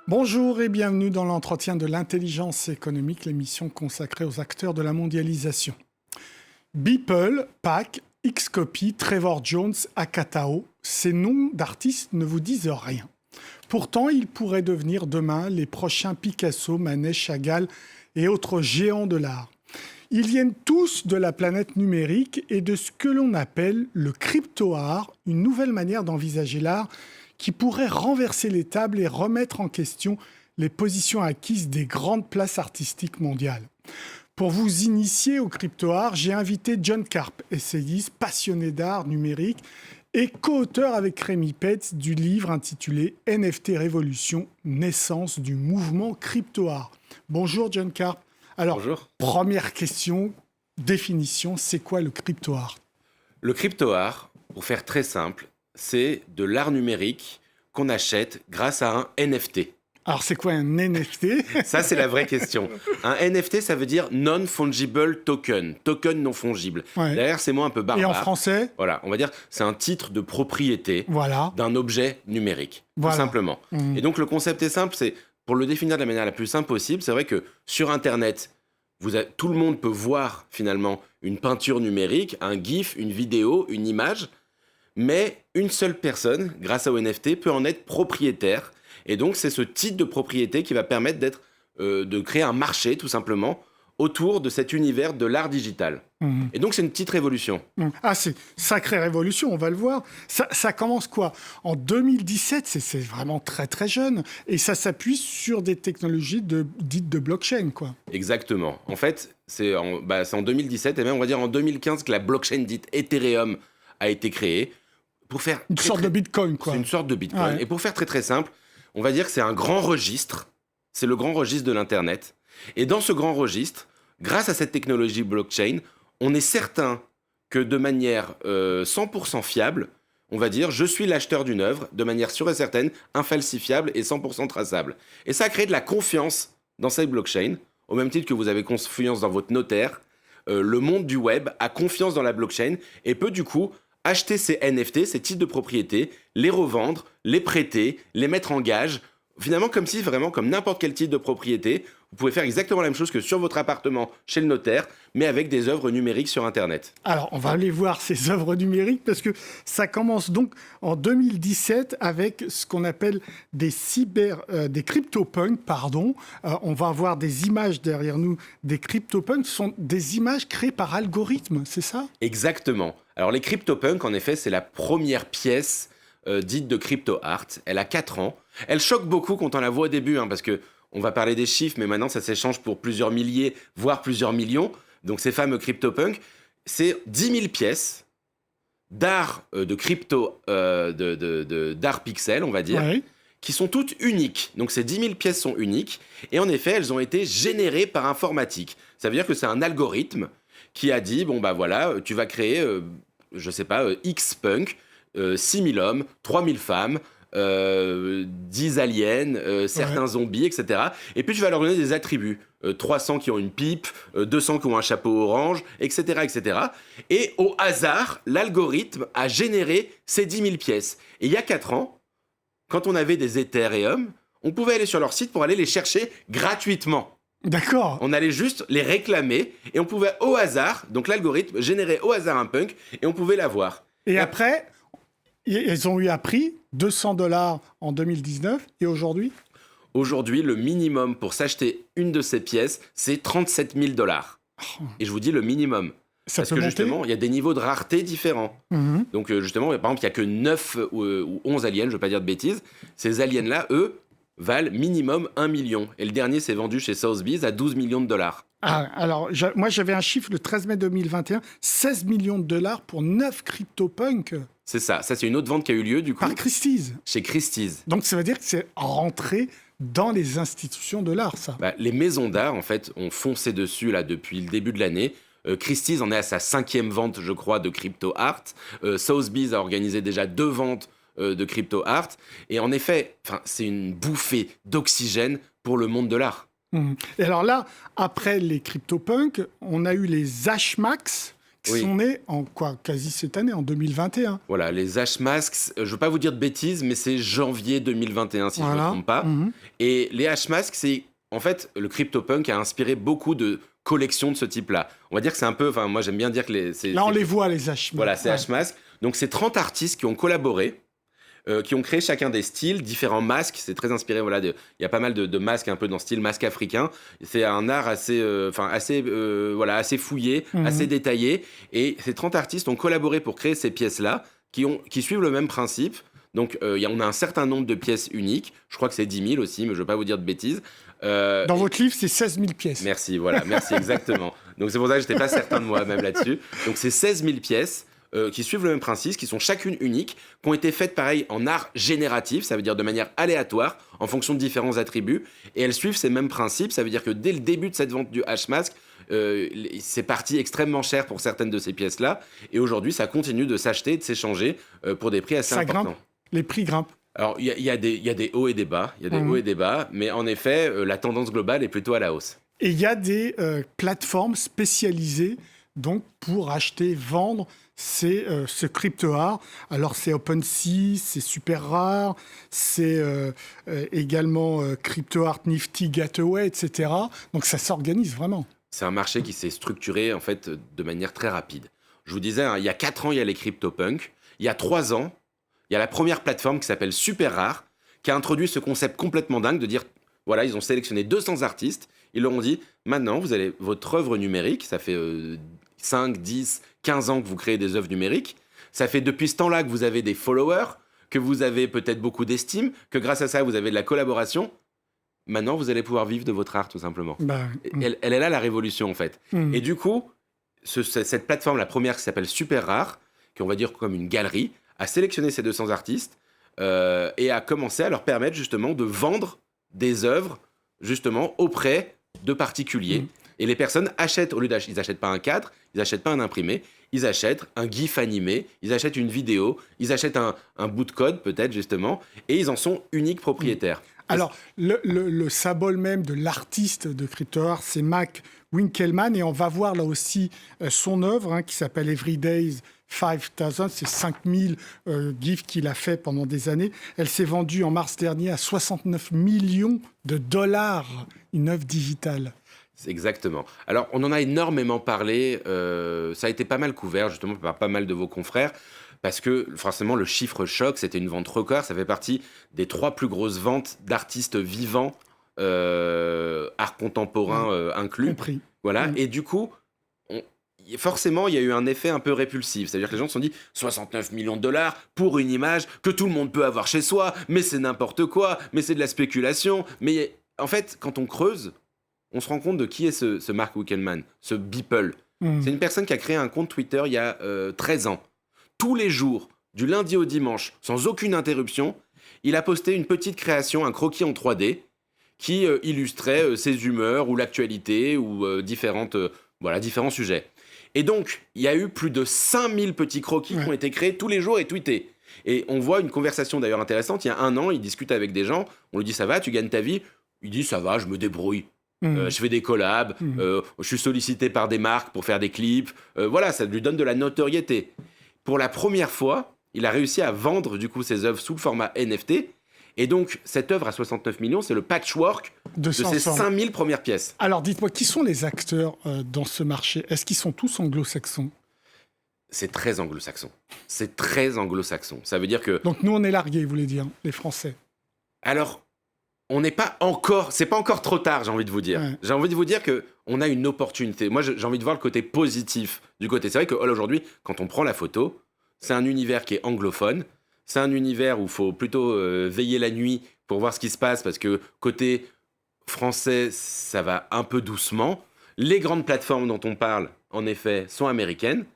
Bonjour et bienvenue dans l'entretien de l'intelligence économique, l'émission consacrée aux acteurs de la mondialisation. Beeple, Pac, Xcopy, Trevor Jones, Akatao, ces noms d'artistes ne vous disent rien. Pourtant, ils pourraient devenir demain les prochains Picasso, Manet, Chagall et autres géants de l'art. Ils viennent tous de la planète numérique et de ce que l'on appelle le crypto-art, une nouvelle manière d'envisager l'art qui pourrait renverser les tables et remettre en question les positions acquises des grandes places artistiques mondiales. Pour vous initier au crypto-art, j'ai invité John Karp, essayiste, passionné d'art numérique et co-auteur avec Rémi Petz du livre intitulé NFT Révolution, naissance du mouvement crypto-art. Bonjour John Karp. Alors, Bonjour. Première question, définition, c'est quoi le crypto-art ? Le crypto-art, pour faire très simple, c'est de l'art numérique qu'on achète grâce à un NFT. Alors, c'est quoi un NFT ? Ça, c'est la vraie question. Un NFT, ça veut dire Non-Fungible Token, token non fongible. Ouais. Derrière, ces mots un peu barbares. Et en français ? Voilà, on va dire c'est un titre de propriété Voilà. d'un objet numérique, Voilà. tout simplement. Mmh. Et donc, le concept est simple, c'est, pour le définir de la manière la plus simple possible, c'est vrai que sur Internet, tout le monde peut voir finalement une peinture numérique, un GIF, une vidéo, une image, mais une seule personne, grâce au NFT, peut en être propriétaire. Et donc, c'est ce titre de propriété qui va permettre de créer un marché, tout simplement, autour de cet univers de l'art digital. Mmh. Et donc, c'est une petite révolution. Ah, c'est sacrée révolution, on va le voir. Ça commence quoi ? En 2017, c'est vraiment très très jeune. Et ça s'appuie sur des technologies dites de blockchain, quoi. Exactement. En fait, c'est en 2017 et même, on va dire, en 2015 que la blockchain dite Ethereum a été créée. Pour faire Une sorte de bitcoin, quoi. C'est une sorte de bitcoin. Ouais. Et pour faire très très simple, on va dire que c'est un grand registre. C'est le grand registre de l'Internet. Et dans ce grand registre, grâce à cette technologie blockchain, on est certain que de manière 100% fiable, on va dire, je suis l'acheteur d'une œuvre, de manière sûre et certaine, infalsifiable et 100% traçable. Et ça a créé de la confiance dans cette blockchain, au même titre que vous avez confiance dans votre notaire. Le monde du web a confiance dans la blockchain et peut du coup acheter ces NFT, ces titres de propriété, les revendre, les prêter, les mettre en gage. Finalement, comme n'importe quel titre de propriété, vous pouvez faire exactement la même chose que sur votre appartement chez le notaire, mais avec des œuvres numériques sur Internet. Alors, on va aller voir ces œuvres numériques parce que ça commence donc en 2017 avec ce qu'on appelle des CryptoPunks, pardon. On va avoir des images derrière nous, des CryptoPunks. Ce sont des images créées par algorithme, c'est ça ? Exactement. Alors, les CryptoPunks, en effet, c'est la première pièce dite de crypto art. Elle a 4 ans. Elle choque beaucoup quand on la voit au début, parce que on va parler des chiffres, mais maintenant ça s'échange pour plusieurs milliers, voire plusieurs millions. Donc ces fameux CryptoPunks, c'est 10 000 pièces d'art de crypto, d'art pixel, on va dire, Ouais. qui sont toutes uniques. Donc ces 10 000 pièces sont uniques, et en effet, elles ont été générées par informatique. Ça veut dire que c'est un algorithme qui a dit, bon bah voilà, tu vas créer, je sais pas, X punk, 6 000 hommes, 3 000 femmes, 10 aliens, certains zombies, etc. Et puis tu vas leur donner des attributs. 300 qui ont une pipe, 200 qui ont un chapeau orange, etc., etc. Et au hasard, l'algorithme a généré ces 10 000 pièces. Et il y a 4 ans, quand on avait des Ethereum, on pouvait aller sur leur site pour aller les chercher gratuitement. D'accord. On allait juste les réclamer et on pouvait au hasard, donc l'algorithme générait au hasard un punk et on pouvait l'avoir. Et après, ils ont eu un prix, $200 en 2019, et aujourd'hui ? Aujourd'hui, le minimum pour s'acheter une de ces pièces, c'est 37 000 $. Et je vous dis le minimum. Ça Parce peut que monter. justement, il y a des niveaux de rareté différents. Mhm. Donc justement, par exemple, il n'y a que 9 ou 11 aliens, je ne veux pas dire de bêtises. Ces aliens-là, eux, valent minimum 1 million. Et le dernier s'est vendu chez Sotheby's à 12 millions de $. Ah, alors, moi, j'avais un chiffre le 13 mai 2021, 16 millions de dollars pour 9 CryptoPunks C'est ça. Ça, c'est une autre vente qui a eu lieu, du coup, par Christie's. chez Christie's. Donc, ça veut dire que c'est rentré dans les institutions de l'art, ça. Bah, les maisons d'art, en fait, ont foncé dessus là, depuis le début de l'année. Christie's en est à sa 5e vente, je crois, de crypto art. Sotheby's a organisé déjà 2 ventes de crypto art. Et en effet, c'est une bouffée d'oxygène pour le monde de l'art. Mhm. Et alors là, après les CryptoPunks, on a eu les Hashmax qui Oui. sont nés en quasi cette année, en 2021. Voilà, les Hashmasks, je ne veux pas vous dire de bêtises, mais c'est janvier 2021 si je ne me trompe pas. Mhm. Et les Hashmasks, c'est en fait le CryptoPunk a inspiré beaucoup de collections de ce type-là. On va dire que c'est un peu, enfin moi j'aime bien dire que Là, on les voit, les Hashmasks. voilà, c'est Hashmasks. Donc c'est 30 artistes qui ont collaboré, qui ont créé chacun des styles, différents masques. C'est très inspiré, voilà, il y a pas mal de masques un peu dans le style masque africain. C'est un art assez, voilà, assez fouillé, assez détaillé. Et ces 30 artistes ont collaboré pour créer ces pièces-là, qui suivent le même principe. Donc on a un certain nombre de pièces uniques. Je crois que c'est 10 000 aussi, mais je ne veux pas vous dire de bêtises. Dans votre livre, c'est 16 000 pièces. Merci, voilà, merci exactement. Donc c'est pour ça que je n'étais pas certain de moi-même là-dessus. Donc c'est 16 000 pièces. Qui suivent le même principe, qui sont chacune uniques, qui ont été faites pareil en art génératif, ça veut dire de manière aléatoire, en fonction de différents attributs, et elles suivent ces mêmes principes, ça veut dire que dès le début de cette vente du Hashmask, c'est parti extrêmement cher pour certaines de ces pièces-là, et aujourd'hui ça continue de s'acheter, de s'échanger pour des prix assez Ça importants. grimpe, les prix grimpent. Alors il y a des hauts et des bas, hauts et des bas, mais en effet la tendance globale est plutôt à la hausse. Et il y a des plateformes spécialisées donc pour acheter, vendre ce crypto-art. Alors, c'est OpenSea, c'est Super Rare, c'est également Crypto-Art Nifty Gateway, etc. Donc, ça s'organise vraiment. C'est un marché qui s'est structuré en fait de manière très rapide. Je vous disais, hein, il y a 4 ans, il y a les CryptoPunk. Il y a 3 ans, il y a la première plateforme qui s'appelle Super Rare, qui a introduit ce concept complètement dingue de dire, voilà, ils ont sélectionné 200 artistes, ils leur ont dit, maintenant, vous allez, votre œuvre numérique, ça fait 5, 10, 15 ans que vous créez des œuvres numériques. Ça fait depuis ce temps-là que vous avez des followers, que vous avez peut-être beaucoup d'estime, que grâce à ça, vous avez de la collaboration. Maintenant, vous allez pouvoir vivre de votre art, tout simplement. Elle est là, la révolution, en fait. Et du coup, cette plateforme, la première qui s'appelle Super Rare, qui on va dire comme une galerie, a sélectionné ces 200 artistes et a commencé à leur permettre justement de vendre des œuvres, justement, auprès de particuliers. Et les personnes achètent, au lieu d'acheter, ils n'achètent pas un cadre, ils n'achètent pas un imprimé, ils achètent un GIF animé, ils achètent une vidéo, ils achètent un bout de code peut-être justement, et ils en sont uniques propriétaires. Alors, le symbole même de l'artiste de CryptoArt, c'est Mac Winkelmann, et on va voir là aussi son œuvre qui s'appelle Everyday's 5000, c'est 5000 GIFs qu'il a fait pendant des années. Elle s'est vendue en mars dernier à 69 millions de dollars, une œuvre digitale. Exactement. Alors, on en a énormément parlé, ça a été pas mal couvert justement par pas mal de vos confrères, parce que forcément le chiffre choc, c'était une vente record, ça fait partie des 3 plus grosses ventes d'artistes vivants, art contemporain inclus. Compris. Voilà, et du coup, forcément, il y a eu un effet un peu répulsif, c'est-à-dire que les gens se sont dit 69 millions de dollars pour une image que tout le monde peut avoir chez soi, mais c'est n'importe quoi, mais c'est de la spéculation, mais en fait, quand on creuse, on se rend compte de qui est ce Mark Winkelmann, ce Beeple. C'est une personne qui a créé un compte Twitter il y a 13 ans. Tous les jours, du lundi au dimanche, sans aucune interruption, il a posté une petite création, un croquis en 3D, qui illustrait ses humeurs ou l'actualité ou différents sujets. Et donc, il y a eu plus de 5000 petits croquis qui ont été créés tous les jours et tweetés. Et on voit une conversation d'ailleurs intéressante. Il y a 1 an, il discute avec des gens. On lui dit « Ça va, tu gagnes ta vie ?» Il dit « Ça va, je me débrouille. » Je fais des collabs, je suis sollicité par des marques pour faire des clips. Voilà, ça lui donne de la notoriété. Pour la première fois, il a réussi à vendre du coup ses œuvres sous le format NFT. Et donc, cette œuvre à 69 millions, c'est le patchwork de ces 5000 premières pièces. Alors, dites-moi, qui sont les acteurs dans ce marché ? Est-ce qu'ils sont tous anglo-saxons ? C'est très anglo-saxon. C'est très anglo-saxon. Ça veut dire que... Donc, nous, on est largués, vous voulez dire, les Français. Alors... on n'est pas encore, c'est pas encore trop tard, j'ai envie de vous dire. J'ai envie de vous dire qu'on a une opportunité. Moi, j'ai envie de voir le côté positif du côté. C'est vrai qu'aujourd'hui, quand on prend la photo, c'est un univers qui est anglophone. C'est un univers où il faut plutôt veiller la nuit pour voir ce qui se passe, parce que côté français, ça va un peu doucement. Les grandes plateformes dont on parle, en effet, sont américaines.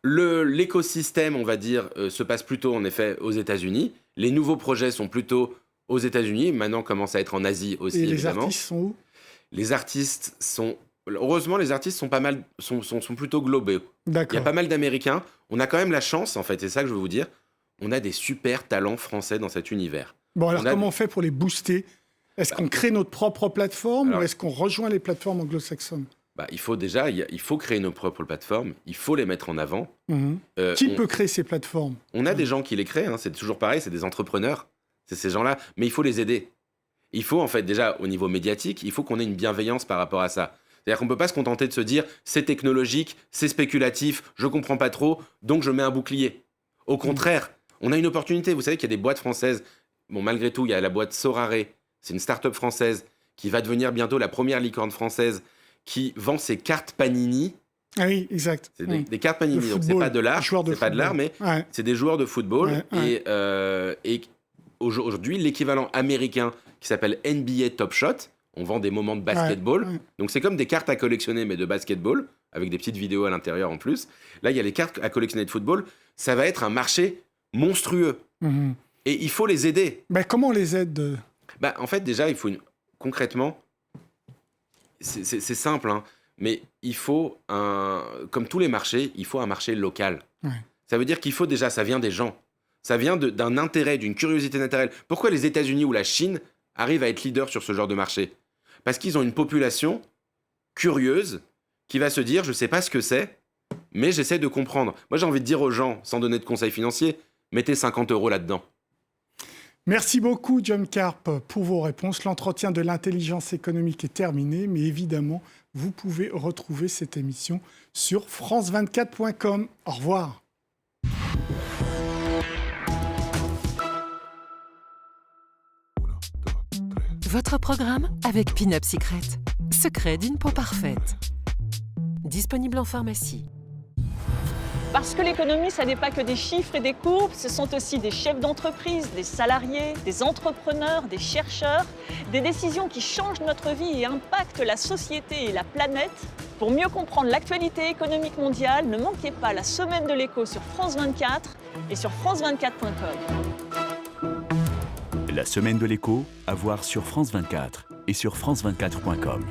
L'écosystème, on va dire, se passe plutôt, en effet, aux États-Unis. Les nouveaux projets sont plutôt aux États-Unis, maintenant commence à être en Asie aussi, et évidemment. Les artistes sont où ? Les artistes sont... Heureusement, les artistes sont pas mal, sont plutôt globaux. D'accord. Il y a pas mal d'Américains. On a quand même la chance, en fait, c'est ça que je veux vous dire, on a des super talents français dans cet univers. Bon, alors comment on fait pour les booster ? Est-ce qu'on crée notre propre plateforme ou est-ce qu'on rejoint les plateformes anglo-saxonnes ? Il faut créer nos propres plateformes, il faut les mettre en avant. Qui peut créer ces plateformes? On a des gens qui les créent, hein, c'est toujours pareil, c'est des entrepreneurs, c'est ces gens-là, mais il faut les aider. Il faut en fait déjà au niveau médiatique, il faut qu'on ait une bienveillance par rapport à ça. C'est-à-dire qu'on ne peut pas se contenter de se dire c'est technologique, c'est spéculatif, je ne comprends pas trop, donc je mets un bouclier. Au contraire, on a une opportunité. Vous savez qu'il y a des boîtes françaises. Bon, malgré tout, il y a la boîte Sorare, c'est une start-up française qui va devenir bientôt la première licorne française qui vend ses cartes Panini. Ah oui, exact. C'est des cartes Panini, donc c'est pas de l'art, c'est pas de l'art, mais c'est des joueurs de football. Et aujourd'hui, l'équivalent américain qui s'appelle NBA Top Shot, on vend des moments de basketball. Donc c'est comme des cartes à collectionner, mais de basketball, avec des petites vidéos à l'intérieur en plus. Là, il y a les cartes à collectionner de football. Ça va être un marché monstrueux. Et il faut les aider. Comment on les aide? En fait, déjà, il faut concrètement, c'est simple, hein, mais il faut, comme tous les marchés, il faut un marché local. Ça veut dire qu'il faut déjà, ça vient des gens. Ça vient d'un intérêt, d'une curiosité naturelle. Pourquoi les États-Unis ou la Chine arrivent à être leaders sur ce genre de marché? Parce qu'ils ont une population curieuse qui va se dire, je ne sais pas ce que c'est, mais j'essaie de comprendre. Moi, j'ai envie de dire aux gens, sans donner de conseils financiers, mettez 50 € là-dedans. Merci beaucoup, John Karp, pour vos réponses. L'entretien de l'intelligence économique est terminé, mais évidemment, vous pouvez retrouver cette émission sur france24.com. Au revoir. Votre programme avec Pin-Up Secret. Secret d'une peau parfaite. Disponible en pharmacie. Parce que l'économie, ça n'est pas que des chiffres et des courbes, ce sont aussi des chefs d'entreprise, des salariés, des entrepreneurs, des chercheurs, des décisions qui changent notre vie et impactent la société et la planète. Pour mieux comprendre l'actualité économique mondiale, ne manquez pas la Semaine de l'écho sur France 24 et sur france24.com. La Semaine de l'écho, à voir sur France 24 et sur france24.com.